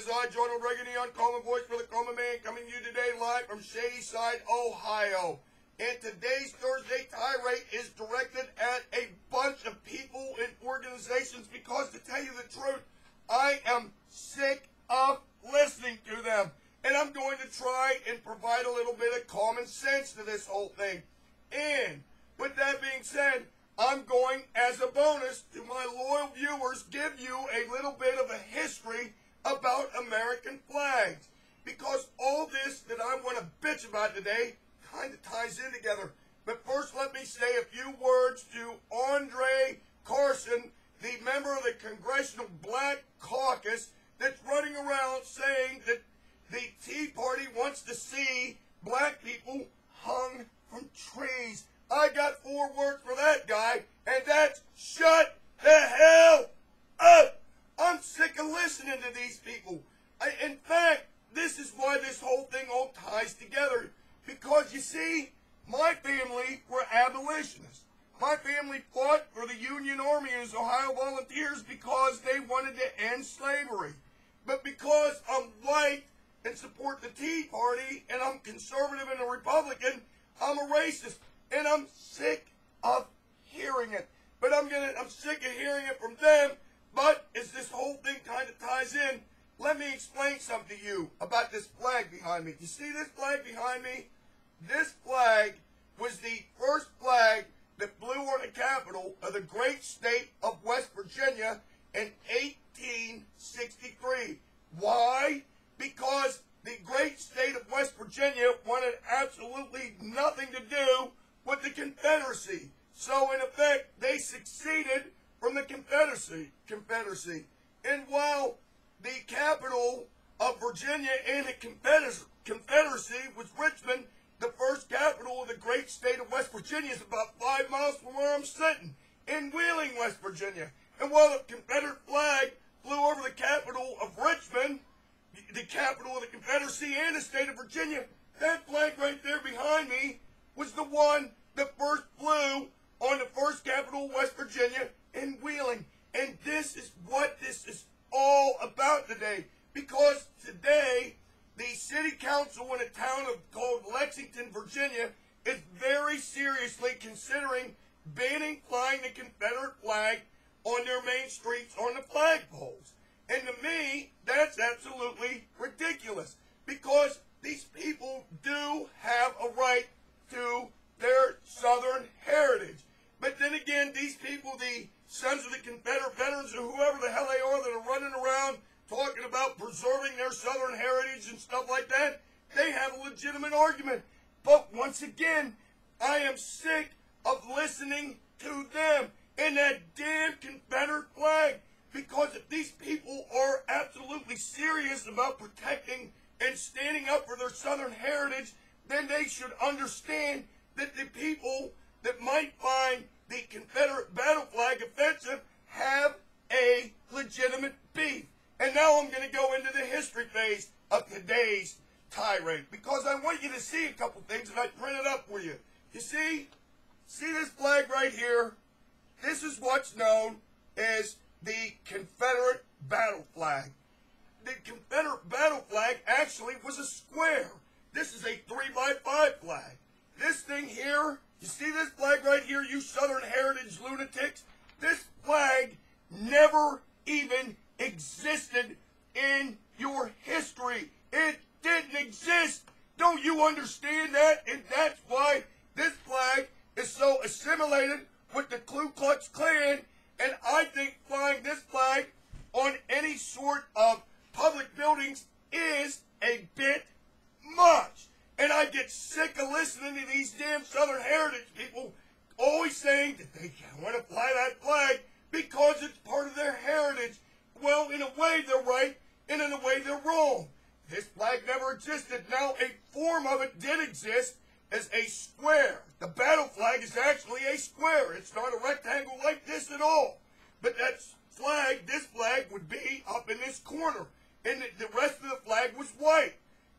is I, Ronald Reagan, the uncommon voice for the common man, coming to you today live from Shadyside, Ohio. And today's Thursday tirade is directed at a bunch of people and organizations because, to tell you the truth, I am sick of listening to them. And I'm going to try and provide a little bit of common sense to this whole thing. And with that being said, I'm going, as a bonus to my loyal viewers, give you a little bit of a history about American flags. Because all this that I want to bitch about today kind of ties in together. But first, let me say a few words to Andre Carson, the member of the Congressional Black Caucus, that's running around saying that the Tea Party wants to see black people hung from trees. I got 4 words for that guy, and that's shut the hell up. I'm sick of listening to these people. In fact, this is why this whole thing all ties together. Because, you see, my family were abolitionists. My family fought for the Union Army as Ohio Volunteers because they wanted to end slavery. But because I'm white and support the Tea Party, and I'm conservative and a Republican, I'm a racist. And I'm sick of hearing it. But I'm sick of hearing it from them. But as this whole thing kind of ties in, let me explain something to you about this flag behind me. You see this flag behind me? This flag was the first flag that flew on the capital of the great state of West Virginia in 1863. Why? Because the great state of West Virginia wanted absolutely nothing to do with the Confederacy. So, in effect, they succeeded from the Confederacy. And while the capital of Virginia in the Confederacy was Richmond, the first capital of the great state of West Virginia is about 5 miles from where I'm sitting, in Wheeling, West Virginia. And while the Confederate flag flew over the capital of Richmond, the capital of the Confederacy and the state of Virginia, that flag right there behind me was the one that first flew on the first capital of West Virginia in Wheeling. And this is what this is all about today. Because today, the city council in a town called Lexington, Virginia, is very seriously considering banning flying the Confederate flag on their main streets on the flagpoles. And to me, that's absolutely ridiculous. Because these people do have a right to their Southern heritage. But then again, these people, the Sons of the Confederate Veterans, or whoever the hell they are that are running around talking about preserving their Southern heritage and stuff like that, they have a legitimate argument. But once again, I am sick of listening to them and that damn Confederate flag. Because if these people are absolutely serious about protecting and standing up for their Southern heritage, then they should understand that the people that might find the Confederate battle flag offensive have a legitimate beef. And now I'm going to go into the history phase of today's tirade, because I want you to see a couple things that I printed up for you. You see this flag right here? This is what's known as the Confederate battle flag. The Confederate battle flag actually was a square. This is a 3x5 flag. This thing here, you see this flag right here, you Southern heritage lunatics? This flag never even existed in your history. It didn't exist. Don't you understand that? And that's why this flag is so assimilated with the Ku Klux Klan. And I think flying this flag on any sort of public buildings is a bit much. And I get sick of listening to these damn Southern heritage people always saying that they want to fly that flag because it's part of their heritage. Well, in a way they're right, and in a way they're wrong. This flag never existed. Now, a form of it did exist as a square. The battle flag is actually a square. It's not a rectangle like this at all. But that flag, this flag, would be up in this corner. And the rest of the flag was white.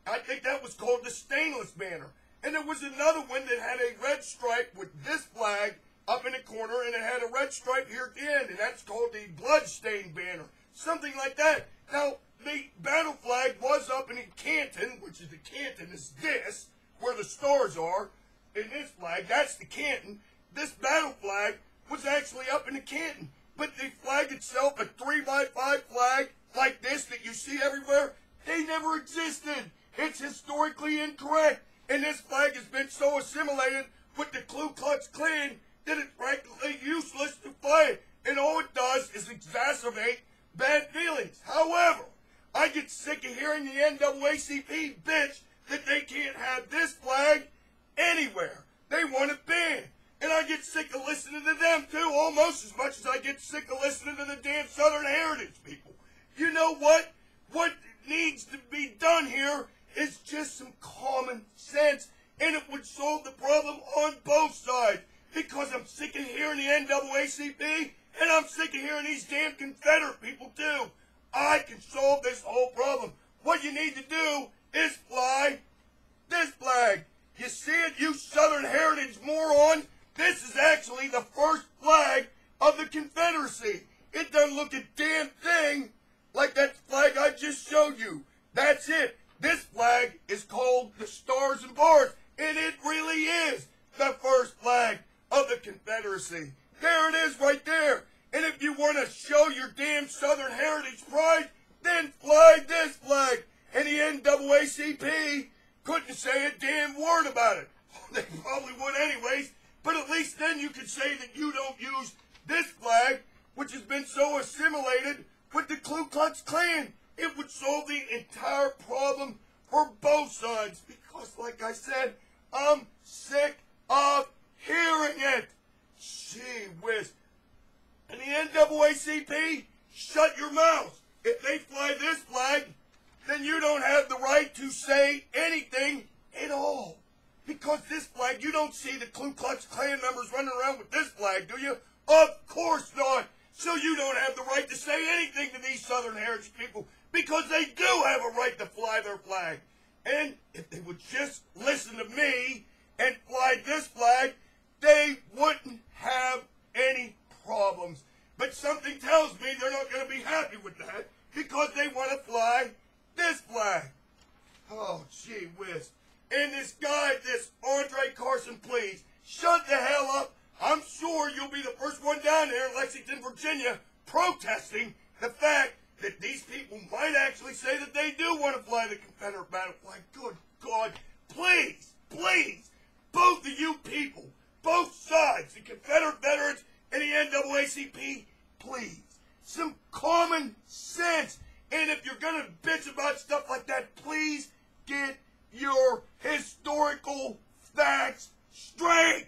I think that was called the stainless banner. And there was another one that had a red stripe with this flag up in the corner, and it had a red stripe here at the end, and that's called the bloodstained banner. Something like that. Now, the battle flag was up in Canton, which is the Canton is this, where the stars are, in this flag, that's the Canton. This battle flag was actually up in the Canton. But the flag itself, a 3x5 flag like this that you see everywhere, they never existed. It's historically incorrect. And this flag has been so assimilated with the Ku Klux Klan that it's practically useless to fly. And all it does is exacerbate bad feelings. However, I get sick of hearing the NAACP bitch that they can't have this flag anywhere. They want it banned. And I get sick of listening to them too, almost as much as I get sick of listening to the damn Southern Heritage people. You know what? What needs to be done here is just some common sense, and it would solve the problem on both sides. Because I'm sick of hearing the NAACP, and I'm sick of hearing these damn Confederate people too. I can solve this whole problem. What you need to do is fly this flag. You see it, you Southern Heritage moron? This is actually the first flag of the Confederacy. It doesn't look a damn thing like that flag I just showed you. That's it. This flag is called the Stars and Bars, and it really is the first flag of the Confederacy. There it is right there. And if you want to show your damn Southern Heritage pride, then fly this flag. And the NAACP couldn't say a damn word about it. They probably would anyways, but at least then you could say that you don't use this flag, which has been so assimilated with the Ku Klux Klan. It would solve the entire problem for both sides. Because, like I said, I'm sick of hearing it. Gee whiz. And the NAACP, shut your mouth. If they fly this flag, then you don't have the right to say anything at all. Because this flag, you don't see the Ku Klux Klan members running around with this flag, do you? Of course not. So you don't have the right to say anything to these Southern Heritage people, because they do have a right to fly their flag. And if they would just listen to me and fly this flag, they wouldn't have any problems. But something tells me they're not going to be happy with that, because they want to fly this flag. Oh, gee whiz. And this guy, this Carson, please, shut the hell up. I'm sure you'll be the first one down there in Lexington, Virginia, protesting the fact that these people might actually say that they do want to fly the Confederate battle flag. Good God. Please, please, both of you people, both sides, the Confederate veterans and the NAACP, please, some common sense. And if you're going to bitch about stuff like that, please get your historical facts straight.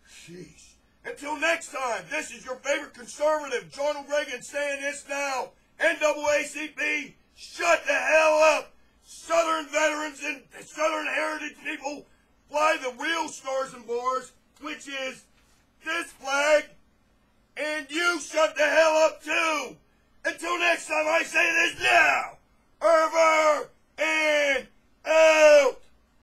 Sheesh. Until next time, this is your favorite conservative, Ronald Reagan, saying this now. NAACP, shut the hell up. Southern veterans and Southern Heritage people, fly the real Stars and Bars, which is this flag, and you shut the hell up too. Until next time, I say this now. Over and out.